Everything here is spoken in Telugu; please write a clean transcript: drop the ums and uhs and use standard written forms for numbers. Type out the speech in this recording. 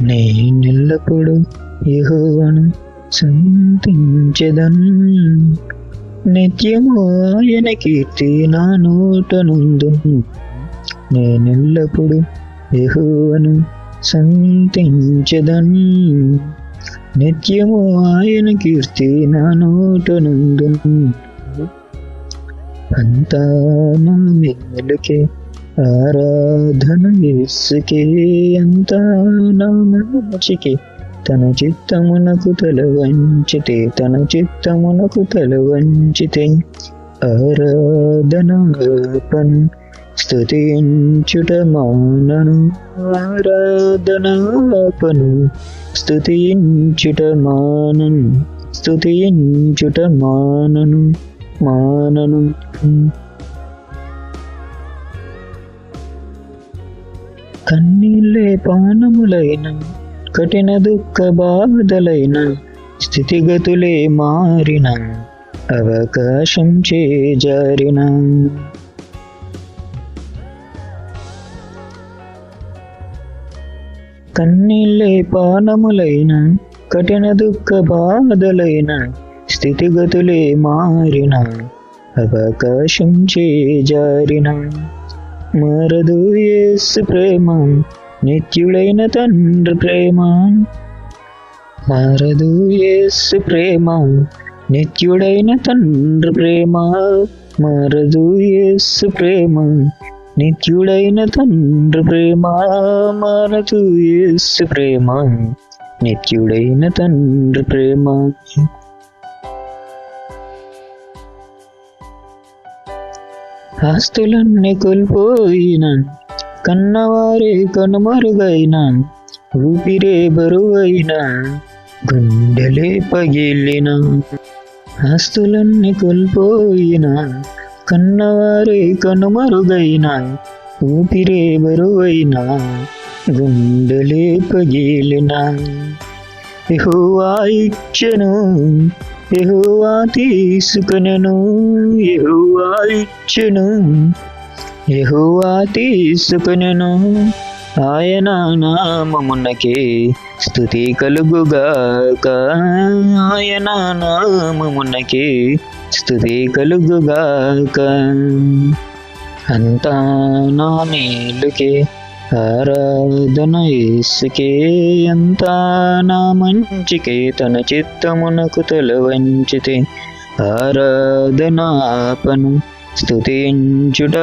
నేనెల్లప్పుడు యెహోవాను స్తుతించెదన్. నిత్యము ఆయన కీర్తి నా నోటనుందును. నేనెల్లప్పుడు యెహోవాను స్తుతించెదన్. నిత్యము ఆయన కీర్తి నా నోటనుందును. అంతా నా మేలుకే ఆరాధన యేసుకే, అంతా నా మంచికే. తన చిత్తమునకు తల వంచితే, తన చిత్తమునకు తల వంచితే ఆరాధనార్పణు స్తుతించుట మానను. ఆరాధనార్పణు స్తుతించుట మానను. స్తుతించుట మానను. కన్నీళ్ళే పానములైన, కఠిన దుఃఖ బాధలైన, స్థితిగతులే మారిన, అవకాశం చేజారిన. కన్నీళ్ళే పానములైన, కఠిన దుఃఖ బాధలైన, స్థితిగతులే మారిన, అవకాశం చేజారిన. మారదు యేసు ప్రేమ, నిత్యుడైన తండ్రి ప్రేమ. మారదు యేసు ప్రేమ, నిత్యుడైన తండ్రి ప్రేమ. మారదు యేసు ప్రేమ, నిత్యుడైన తండ్రి ప్రేమ. మారదు యేసు ప్రేమ, నిత్యుడైన తండ్రి ప్రేమ. ఆస్తులన్నీ కోల్పోయిన, కన్నవారే కనుమరుగైన, ఊపిరే బరువైన, గుండెలే పగిలిన. ఆస్తులన్నీ కోల్పోయిన, కన్నవారే కనుమరుగైన, ఊపిరే బరువైన, గుండెలే పగిలిన. యెహోవా ఇచ్చెను, యెహోవా తీసుకొనెను. యెహోవా ఇచ్చెను, యెహోవా తీసుకొనెను. ఆయన నామమునకే స్తుతి కలుగుగాక. ఆయన నామమునకే స్తుతి కలుగుగాక. అంతా నా మేలుకే ఆరాధన యేసుకే, అంతా నా మంచికే. తన చిత్తమునకు తల వంచితే ఆరాధనార్పణు స్తుతించుట